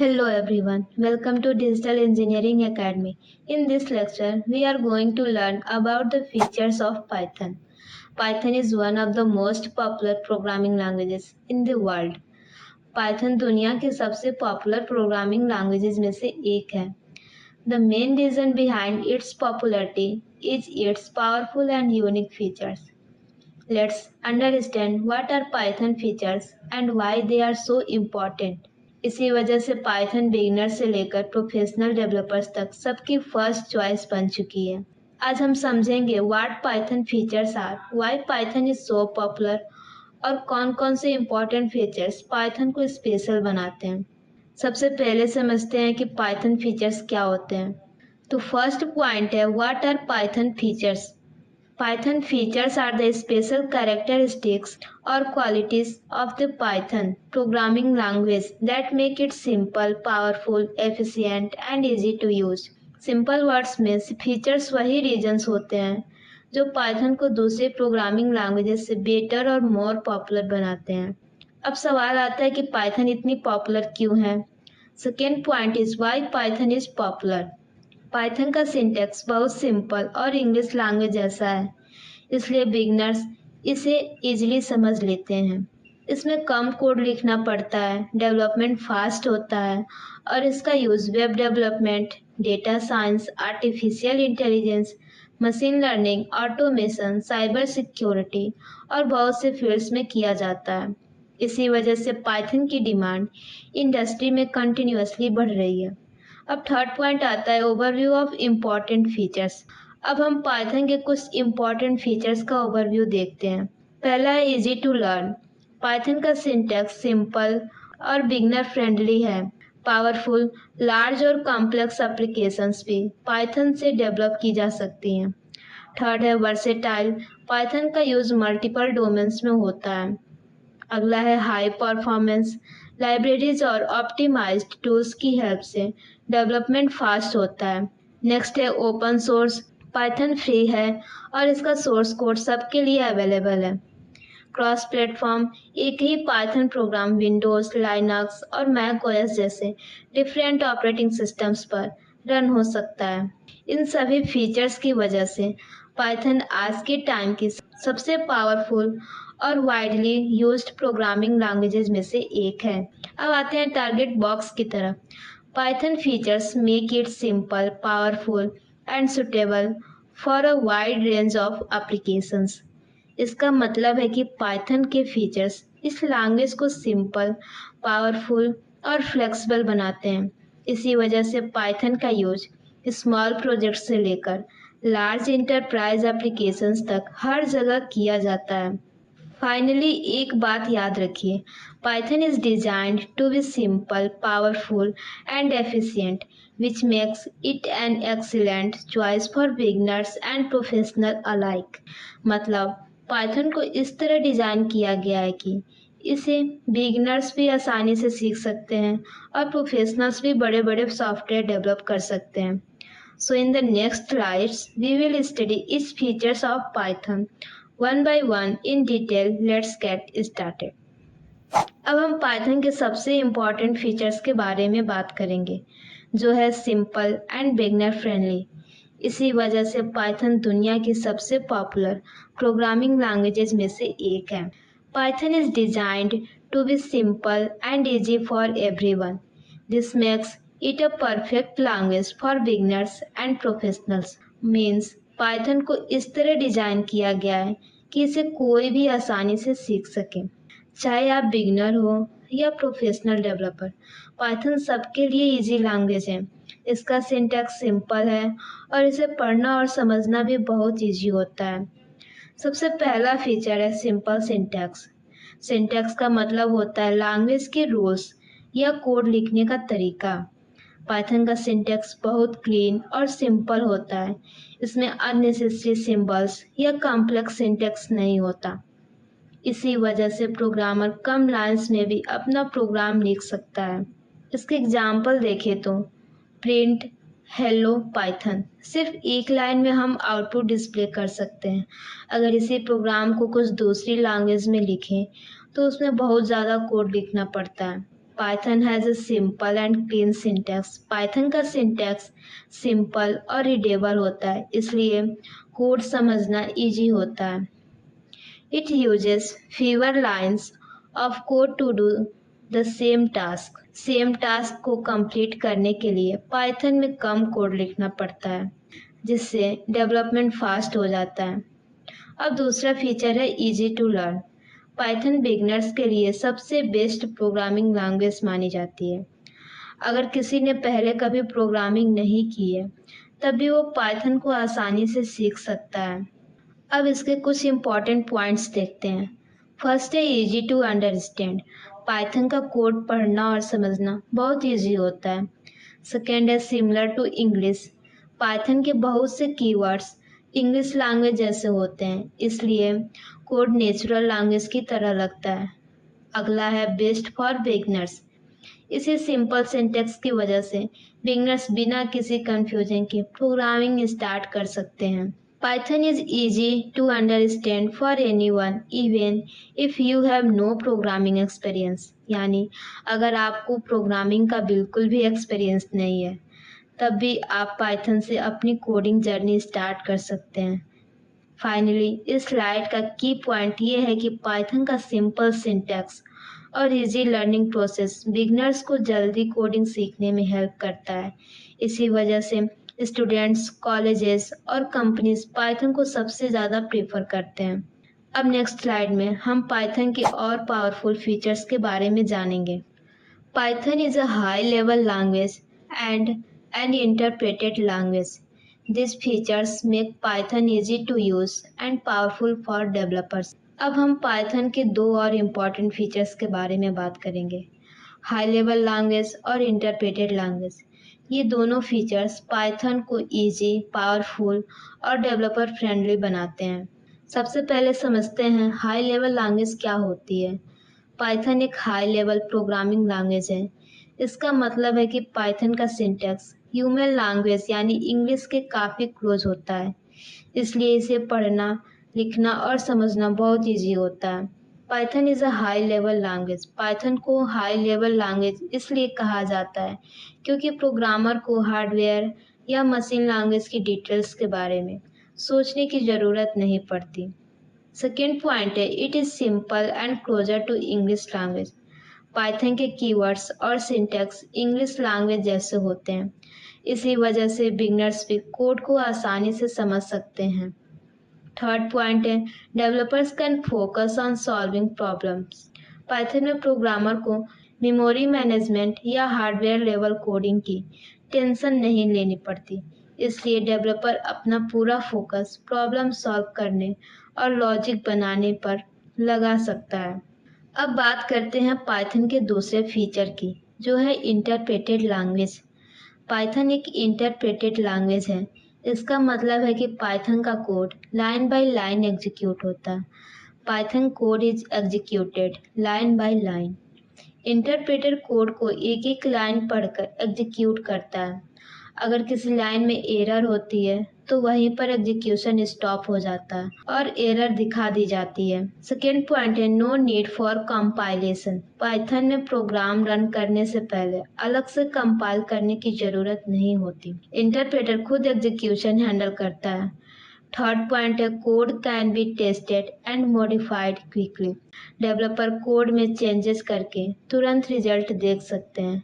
Hello everyone, welcome to Digital Engineering Academy. In this lecture, we are going to learn about the features of Python. Python is one of the most popular programming languages in the world. Python दुनिया के सबसे popular programming languages में से एक है. The main reason behind its popularity is its powerful and unique features. Let's understand what are Python features and why they are so important. इसी वजह से पाइथन बिगिनर से लेकर प्रोफेशनल डेवलपर्स तक सबकी फर्स्ट चॉइस बन चुकी है. आज हम समझेंगे what Python features are, why Python is so popular और कौन कौन से इम्पोर्टेंट फीचर्स पाइथन को स्पेशल बनाते हैं. सबसे पहले समझते हैं कि पाइथन फीचर्स क्या होते हैं. तो फर्स्ट पॉइंट है what are Python features. Python features are the special characteristics or qualities of the Python programming language that make it simple, powerful, efficient and easy to use. Simple words में features वही regions होते हैं जो Python को दूसरे programming languages से better और more popular बनाते हैं. अब सवाल आता है कि Python इतनी पॉपुलर क्यों है. Second point is why Python is popular. Python का सिंटैक्स बहुत सिंपल और इंग्लिश लैंग्वेज जैसा है, इसलिए बिगनर्स इसे इजीली समझ लेते हैं. इसमें कम कोड लिखना पड़ता है, डेवलपमेंट फास्ट होता है और इसका use web development, data science, artificial intelligence, machine learning, automation, cyber security और बहुत से फील्ड्स में किया जाता है. इसी वजह से पाइथन की डिमांड इंडस्ट्री में कंटिन्यूअसली बढ़ रही है. अब थर्ड पॉइंट आता है ओवरव्यू ऑफ इम्पॉर्टेंट फीचर्स. अब हम पाइथन के कुछ इम्पॉर्टेंट फीचर्स का ओवरव्यू देखते हैं. पहला है इजी टू लर्न. पाइथन का सिंटैक्स सिंपल और बिगनर फ्रेंडली है. पावरफुल, लार्ज और कॉम्प्लेक्स एप्लीकेशंस भी पाइथन से डेवलप की जा सकती हैं. थर्ड है वर्सेटाइल. पाइथन का यूज़ मल्टीपल डोमेन्स में होता है. अगला है हाई परफॉर्मेंस. लाइब्रेरीज और ऑप्टिमाइज्ड टूल्स की हेल्प से डेवलपमेंट फास्ट होता है. नेक्स्ट है ओपन सोर्स. पाइथन फ्री है और इसका सोर्स कोड सबके लिए अवेलेबल है. Cross platform. एक ही पाइथन प्रोग्राम विंडोज, लाइनक्स और मैक ओएस जैसे डिफरेंट ऑपरेटिंग सिस्टम्स पर रन हो सकता है. इन सभी फीचर्स की वजह से पाइथन आज के टाइम की सबसे पावरफुल और वाइडली यूज्ड प्रोग्रामिंग लैंग्वेजेस में से एक है. अब आते हैं टारगेट बॉक्स की तरफ. Python features make it simple, powerful and suitable for a wide range of applications. इसका मतलब है कि पाइथन के फीचर्स इस लैंग्वेज को सिंपल, पावरफुल और फ्लेक्सिबल बनाते हैं. इसी वजह से पाइथन का यूज स्मॉल प्रोजेक्ट से लेकर लार्ज इंटरप्राइज एप्लीकेशंस तक हर जगह किया जाता है. फाइनली एक बात याद रखिए, Python is designed to be simple, powerful and efficient which makes it an excellent choice for beginners and professional alike. मतलब पाइथन को इस तरह डिज़ाइन किया गया है कि इसे बिगिनर्स भी आसानी से सीख सकते हैं और प्रोफेशनल्स भी बड़े बड़े सॉफ्टवेयर डेवलप कर सकते हैं. So in the next slides, we will study each features of Python one by one in detail. Let's get started. अब हम पाइथन के सबसे इम्पॉर्टेंट फीचर्स के बारे में बात करेंगे, जो है सिंपल एंड बिगनर फ्रेंडली. इसी वजह से पाइथन दुनिया की सबसे पॉपुलर प्रोग्रामिंग लैंग्वेजेस में से एक है. Python is designed to be simple and easy for everyone. This makes it a perfect language for beginners and professionals. Means Python को इस तरह डिजाइन किया गया है कि इसे कोई भी आसानी से सीख सके, चाहे आप बिगनर हो या प्रोफेशनल डेवलपर. पाइथन सबके लिए इजी लैंग्वेज है. इसका सिंटैक्स सिंपल है और इसे पढ़ना और समझना भी बहुत इजी होता है. सबसे पहला फीचर है सिंपल सिंटैक्स. सिंटैक्स का मतलब होता है लैंग्वेज के रूल्स या कोड लिखने का तरीका. पाइथन का सिंटैक्स बहुत क्लीन और सिंपल होता है. इसमें अननेसेसरी सिंबल्स या कॉम्प्लेक्स सिंटैक्स नहीं होता. इसी वजह से प्रोग्रामर कम लाइंस में भी अपना प्रोग्राम लिख सकता है. इसके एग्जाम्पल देखें तो प्रिंट हेलो पाइथन, सिर्फ एक लाइन में हम आउटपुट डिस्प्ले कर सकते हैं. अगर इसी प्रोग्राम को कुछ दूसरी लैंग्वेज में लिखें तो उसमें बहुत ज़्यादा कोड लिखना पड़ता है. Python has a simple and clean syntax. Python का सिंटैक्स सिंपल और रीडेबल होता है, इसलिए कोड समझना इजी होता है। It uses fewer lines of code to do the same task. Same task को कंप्लीट करने के लिए पाइथन में कम कोड लिखना पड़ता है, जिससे डेवलपमेंट फास्ट हो जाता है। अब दूसरा फीचर है easy to learn. Python beginners के लिए सबसे बेस्ट प्रोग्रामिंग लैंग्वेज मानी जाती है। अगर किसी ने पहले कभी प्रोग्रामिंग नहीं की है, तब भी वो पाइथन को आसानी से सीख सकता है। अब इसके कुछ इम्पॉर्टेंट पॉइंट्स देखते हैं। फर्स्ट है इजी टू अंडरस्टैंड। पाइथन का कोड पढ़ना और समझना बहुत इजी होता है। सेकेंड है सिमिलर टू इंग्लिश। पाइथन के बहुत से कीवर्ड्स इंग्लिश लैंग्वेज जैसे होते हैं, इसलिए कोड नेचुरल लैंग्वेज की तरह लगता है। अगला है बेस्ट फॉर बिगनर्स। इसी सिंपल सिंटेक्स की वजह से बिगनर्स बिना किसी कंफ्यूजन के प्रोग्रामिंग स्टार्ट कर सकते हैं। Python is easy to understand for anyone even if you have no programming experience। यानी अगर आपको प्रोग्रामिंग का बिल्कुल भी एक्सपीरियंस नहीं है, तब भी आप पाइथन से अपनी कोडिंग जर्नी स्टार्ट कर सकते हैं। फाइनली इस स्लाइड का की पॉइंट ये है कि पाइथन का सिंपल सिंटैक्स और इजी लर्निंग प्रोसेस बिगनर्स को जल्दी कोडिंग सीखने में हेल्प करता है। इसी वजह से स्टूडेंट्स, कॉलेजेस और कंपनीज पाइथन को सबसे ज़्यादा प्रेफर करते हैं। अब नेक्स्ट स्लाइड में हम पाइथन के और पावरफुल फीचर्स के बारे में जानेंगे। Python is a high level language and an interpreted language. These features make Python easy to use and powerful for developers। अब हम पाइथन के दो और इम्पॉर्टेंट फीचर्स के बारे में बात करेंगे, हाई लेवल लैंग्वेज और इंटरप्रेटेड लैंग्वेज। ये दोनों फीचर्स पाइथन को इजी, पावरफुल और डेवलपर फ्रेंडली बनाते हैं। सबसे पहले समझते हैं हाई लेवल लैंग्वेज क्या होती है। पाइथन एक हाई लेवल प्रोग्रामिंग लैंग्वेज है। इसका मतलब है कि पाइथन का सिंटैक्स ह्यूमन लैंग्वेज यानी इंग्लिश के काफ़ी क्लोज होता है, इसलिए इसे पढ़ना, लिखना और समझना बहुत इजी होता है। Python is a high level language. Python को हाई लेवल लैंग्वेज इसलिए कहा जाता है क्योंकि प्रोग्रामर को हार्डवेयर या मशीन लैंग्वेज की डिटेल्स के बारे में सोचने की ज़रूरत नहीं पड़ती। सेकेंड पॉइंट है it is simple and closer to English language. Python के कीवर्ड्स और सिंटैक्स इंग्लिश लैंग्वेज जैसे होते हैं, इसी वजह से बिगनर्स भी कोड को आसानी से समझ सकते हैं। थर्ड पॉइंट है developers can focus on solving problems. Python में प्रोग्रामर को मेमोरी मैनेजमेंट या हार्डवेयर लेवल कोडिंग की टेंशन नहीं लेनी पड़ती, इसलिए डेवलपर अपना पूरा फोकस प्रॉब्लम सॉल्व करने और लॉजिक बनाने पर लगा सकता है। अब बात करते हैं पाइथन के दूसरे फीचर की, जो है इंटरप्रेटेड लैंग्वेज। पाइथन एक इंटरप्रेटेड लैंग्वेज है। इसका मतलब है कि पाइथन का code line by line execute होता है। Python code is executed line by line. Interpreter code को एक एक लाइन पढ़कर एग्जीक्यूट करता है। अगर किसी लाइन में एरर होती है तो वहीं पर एग्जीक्यूशन स्टॉप हो जाता है और एरर दिखा दी जाती है। सेकेंड पॉइंट है no need for compilation. Python में प्रोग्राम रन करने से पहले अलग से कंपाइल करने की जरूरत नहीं होती। इंटरप्रेटर खुद एग्जीक्यूशन हैंडल करता है। थर्ड पॉइंट है code can be tested and modified quickly. Developer code में चेंजेस करके तुरंत रिजल्ट देख सकते हैं।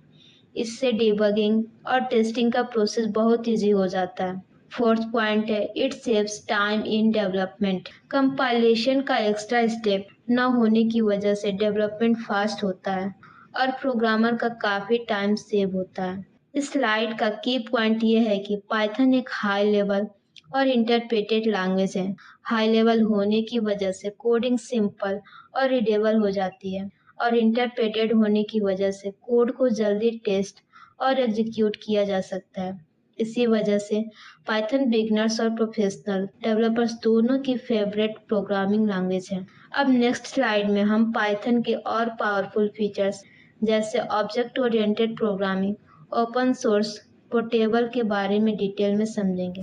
इससे डिबगिंग और टेस्टिंग का प्रोसेस बहुत इजी हो जाता है। फोर्थ पॉइंट है it saves time in development. Compilation का एक्स्ट्रा स्टेप न होने की वजह से डेवलपमेंट फास्ट होता है और प्रोग्रामर का काफ़ी टाइम सेव होता है। इस स्लाइड का की पॉइंट ये है कि पाइथन एक हाई लेवल और इंटरप्रेटेड लैंग्वेज है। हाई लेवल होने की वजह से कोडिंग सिंपल और रीडेबल हो जाती है और इंटरप्रेटेड होने की वजह से कोड को जल्दी टेस्ट और एग्जीक्यूट किया जा सकता है। इसी वजह से पाइथन बिगनर्स और प्रोफेशनल डेवलपर्स दोनों की फेवरेट प्रोग्रामिंग लैंग्वेज है। अब नेक्स्ट स्लाइड में हम पाइथन के और पावरफुल फीचर्स जैसे object oriented programming, open source, portable के बारे में डिटेल में समझेंगे।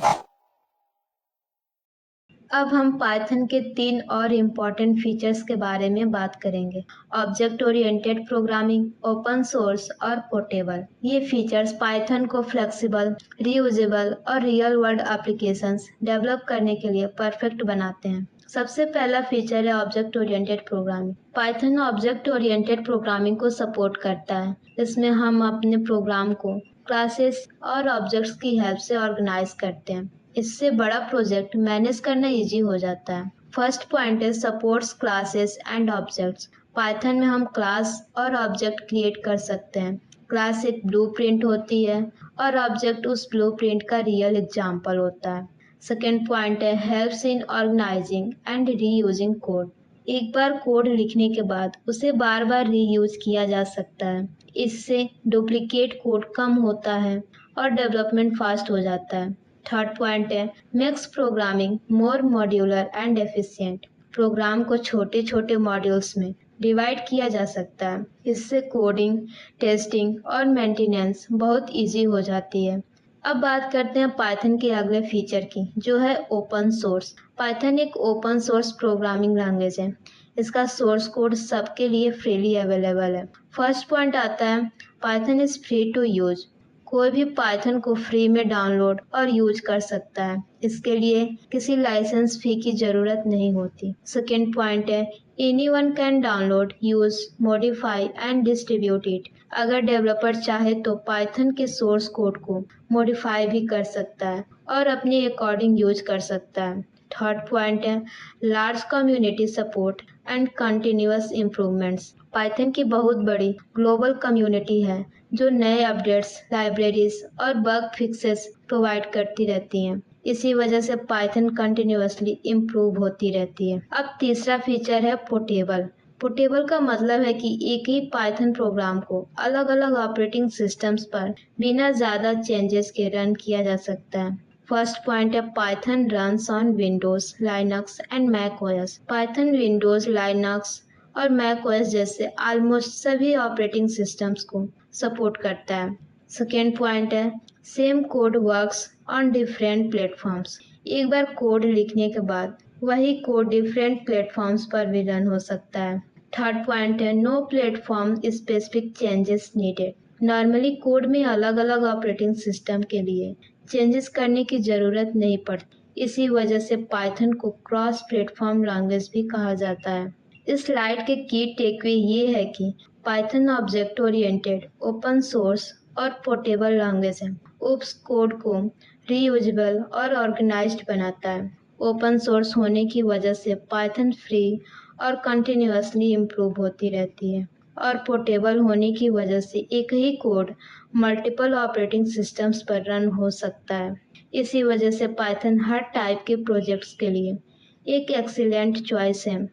अब हम पाइथन के 3 और इम्पोर्टेंट फीचर्स के बारे में बात करेंगे। Object oriented programming, open source और पोर्टेबल। ये फीचर्स पाइथन को फ्लेक्सिबल, रीयूजेबल और रियल वर्ल्ड एप्लीकेशंस डेवलप करने के लिए परफेक्ट बनाते हैं। सबसे पहला फीचर है object oriented programming. Python object oriented programming को सपोर्ट करता है। इसमें हम अपने प्रोग्राम को क्लासेस और ऑब्जेक्ट्स की हेल्प से ऑर्गेनाइज करते हैं। इससे बड़ा प्रोजेक्ट मैनेज करना इजी हो जाता है। फर्स्ट पॉइंट है supports classes and objects. Python में हम क्लास और ऑब्जेक्ट क्रिएट कर सकते हैं। क्लास एक ब्लूप्रिंट होती है और ऑब्जेक्ट उस ब्लूप्रिंट का रियल एग्जाम्पल होता है। सेकेंड पॉइंट है helps in organising and reusing code. एक बार कोड लिखने के बाद उसे बार बार रीयूज किया जा सकता है। इससे डुप्लीकेट कोड कम होता है और डेवलपमेंट फास्ट हो जाता है। थर्ड पॉइंट है makes programming more modular and efficient. Program को छोटे छोटे मॉड्यूल्स में डिवाइड किया जा सकता है। इससे कोडिंग, टेस्टिंग और मेंटेनेंस बहुत इजी हो जाती है। अब बात करते हैं पाइथन के अगले फीचर की, जो है ओपन सोर्स। पाइथन एक ओपन सोर्स प्रोग्रामिंग लैंग्वेज है। इसका सोर्स कोड सबके लिए फ्रीली अवेलेबल है। फर्स्ट पॉइंट आता है Python is free to use. कोई भी पाइथन को फ्री में डाउनलोड और यूज कर सकता है। इसके लिए किसी लाइसेंस फी की जरूरत नहीं होती। सेकेंड पॉइंट है anyone can download, use, modify and distribute it. अगर डेवलपर चाहे तो पाइथन के सोर्स कोड को मॉडिफाई भी कर सकता है और अपने अकॉर्डिंग यूज कर सकता है। थर्ड पॉइंट है large community support and continuous improvements. Python की बहुत बड़ी ग्लोबल कम्युनिटी है जो नए अपडेट्स, लाइब्रेरीज और बग फिक्सेस प्रोवाइड करती रहती हैं। इसी वजह से पाइथन कंटिन्यूअसली इम्प्रूव होती रहती है। अब तीसरा फीचर है पोर्टेबल। पोर्टेबल का मतलब है कि एक ही पाइथन प्रोग्राम को अलग अलग ऑपरेटिंग सिस्टम्स पर बिना ज़्यादा चेंजेस के रन किया जा सकता है। फर्स्ट पॉइंट है Python runs on Windows, Linux and Mac OS. Python Windows, Linux और मैक ओएस जैसे ऑलमोस्ट सभी ऑपरेटिंग सिस्टम्स को सपोर्ट करता है। सेकेंड पॉइंट है same code works on different platforms. एक बार कोड लिखने के बाद वही कोड डिफरेंट प्लेटफॉर्म्स पर भी रन हो सकता है। थर्ड पॉइंट है no platform specific changes needed. Normally code में अलग अलग ऑपरेटिंग सिस्टम के लिए चेंजेस करने की ज़रूरत नहीं पड़ती। इसी वजह से पाइथन को क्रॉस प्लेटफॉर्म लैंग्वेज भी कहा जाता है। इस स्लाइड के की टेकवे ये है कि Python object oriented, open source और पोर्टेबल लैंग्वेज है। उस कोड को रीयूजेबल और ऑर्गेनाइज्ड बनाता है। ओपन सोर्स होने की वजह से पाइथन फ्री और कंटिन्यूअसली इम्प्रूव होती रहती है और पोर्टेबल होने की वजह से एक ही कोड मल्टीपल ऑपरेटिंग सिस्टम्स पर रन हो सकता है। इसी वजह से पाइथन हर टाइप के प्रोजेक्ट्स के लिए एक एक्सीलेंट चॉइस है।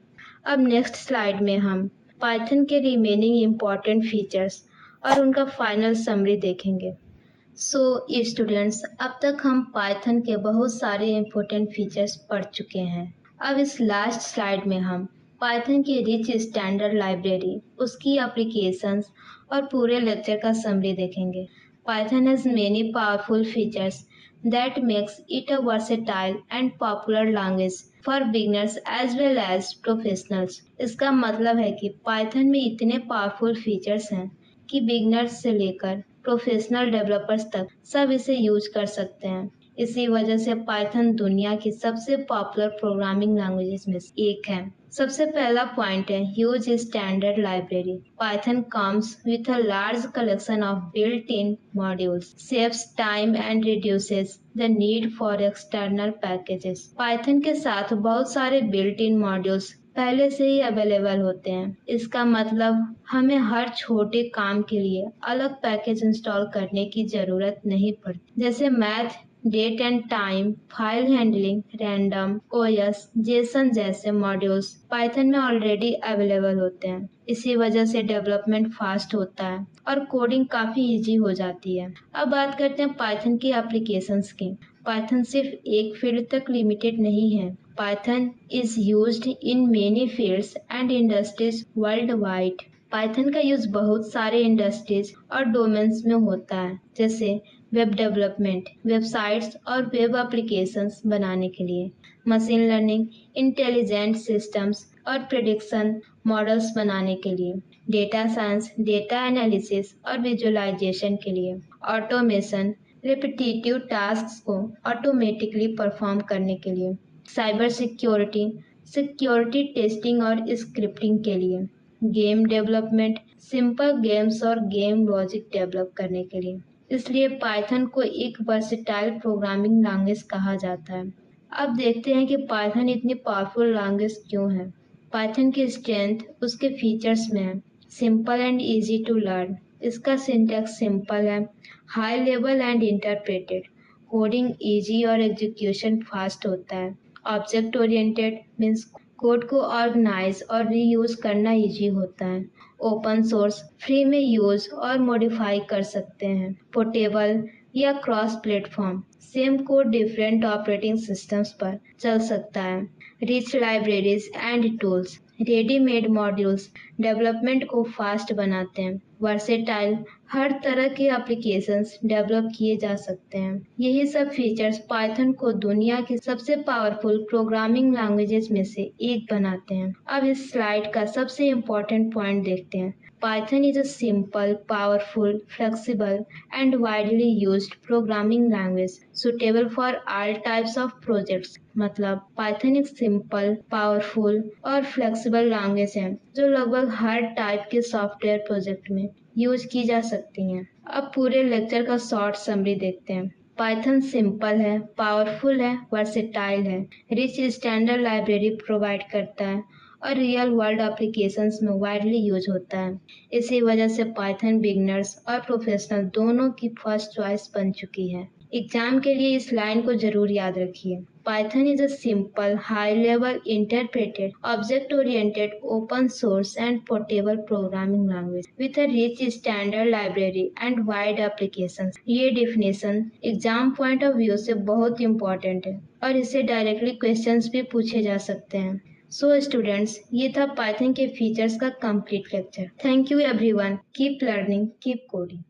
अब नेक्स्ट स्लाइड में हम पाइथन के रिमेनिंग इम्पॉर्टेंट फीचर्स और उनका फाइनल समरी देखेंगे। सो स्टूडेंट्स, अब तक हम पाइथन के बहुत सारे इम्पोर्टेंट फीचर्स पढ़ चुके हैं। अब इस लास्ट स्लाइड में हम पाइथन की रिच स्टैंडर्ड लाइब्रेरी, उसकी एप्लीकेशंस और पूरे लेक्चर का समरी देखेंगे। Python has many powerful features that makes it a versatile and popular language for beginners as well as professionals। इसका मतलब है कि पाइथन में इतने पावरफुल फीचर्स हैं कि बिगनर्स से लेकर प्रोफेशनल डेवलपर्स तक सब इसे यूज कर सकते हैं। इसी वजह से पाइथन दुनिया की सबसे पॉपुलर प्रोग्रामिंग लैंग्वेजेस में से एक है। सबसे पहला पॉइंट है huge standard library. Python comes with a large collection of built in modules, saves time and reduces the need for external packages. Python के साथ बहुत सारे बिल्ट इन मॉड्यूल्स पहले से ही अवेलेबल होते हैं। इसका मतलब हमें हर छोटे काम के लिए अलग पैकेज इंस्टॉल करने की जरूरत नहीं पड़ती। जैसे math, date and time, file handling, random, OS, JSON जैसे मॉड्यूल्स पाइथन में ऑलरेडी अवेलेबल होते हैं। इसी वजह से डेवलपमेंट फास्ट होता है और कोडिंग काफी इजी हो जाती है। अब बात करते हैं पाइथन की एप्लीकेशंस की। पाइथन सिर्फ एक फील्ड तक लिमिटेड नहीं है। Python is used in many fields and industries world wide. Python का यूज बहुत सारे इंडस्ट्रीज और डोमेन्स में होता है, जैसे वेब डेवलपमेंट, वेबसाइट्स और वेब एप्लीकेशंस बनाने के लिए। मशीन लर्निंग, इंटेलिजेंट सिस्टम्स और प्रिडिक्शन मॉडल्स बनाने के लिए। डेटा साइंस, डेटा एनालिसिस और विजुअलाइजेशन के लिए। ऑटोमेशन, रिपीटेटिव टास्क्स को ऑटोमेटिकली परफॉर्म करने के लिए। साइबर सिक्योरिटी, सिक्योरिटी टेस्टिंग और स्क्रिप्टिंग के लिए। गेम डेवलपमेंट, सिंपल गेम्स और गेम लॉजिक डेवलप करने के लिए। इसलिए पाइथन को एक वर्सेटाइल प्रोग्रामिंग लैंग्वेज कहा जाता है। अब देखते हैं कि पाइथन इतनी पावरफुल लैंग्वेज क्यों है। पाइथन की स्ट्रेंथ उसके फीचर्स में है। Simple and easy to learn, इसका सिंटैक्स सिंपल है, high level and interpreted, coding easy और एग्जीक्यूशन फास्ट होता है। ऑब्जेक्ट ओरिएंटेड मीन्स कोड को ऑर्गेनाइज और रीयूज करना इजी होता है। ओपन सोर्स, फ्री में यूज और मॉडिफाई कर सकते हैं। पोर्टेबल या cross platform, same code different operating systems पर चल सकता है। Rich libraries and tools, readymade modules development को फास्ट बनाते हैं। वर्सेटाइल, हर तरह के एप्लीकेशंस डेवलप किए जा सकते हैं। यही सब फीचर्स पाइथन को दुनिया की सबसे पावरफुल प्रोग्रामिंग लैंग्वेजेस में से एक बनाते हैं। अब इस स्लाइड का सबसे इम्पोर्टेंट पॉइंट देखते हैं। Python is a simple, powerful, flexible, and widely used programming language suitable for all types of projects. मतलब Python एक सिंपल, पावरफुल और फ्लेक्सिबल लैंग्वेज है जो लगभग हर टाइप के सॉफ्टवेयर प्रोजेक्ट में यूज की जा सकती हैं। अब पूरे लेक्चर का शॉर्ट समरी देखते हैं। पाइथन सिंपल है, पावरफुल है, वर्सेटाइल है, रिच स्टैंडर्ड लाइब्रेरी प्रोवाइड करता है और रियल वर्ल्ड एप्लीकेशंस में वाइडली यूज होता है। इसी वजह से पाइथन बिगनर्स और प्रोफेशनल दोनों की फर्स्ट चॉइस बन चुकी है। एग्जाम के लिए इस लाइन को जरूर याद रखिए। Python is a simple, high level, interpreted, object oriented, open source and portable programming language with a rich standard library and wide applications. ये definition exam point of view से बहुत इंपॉर्टेंट है और इससे डायरेक्टली क्वेश्चंस भी पूछे जा सकते हैं। सो स्टूडेंट्स, ये था पाइथन के फीचर्स का complete lecture. Thank you everyone. Keep learning, keep coding.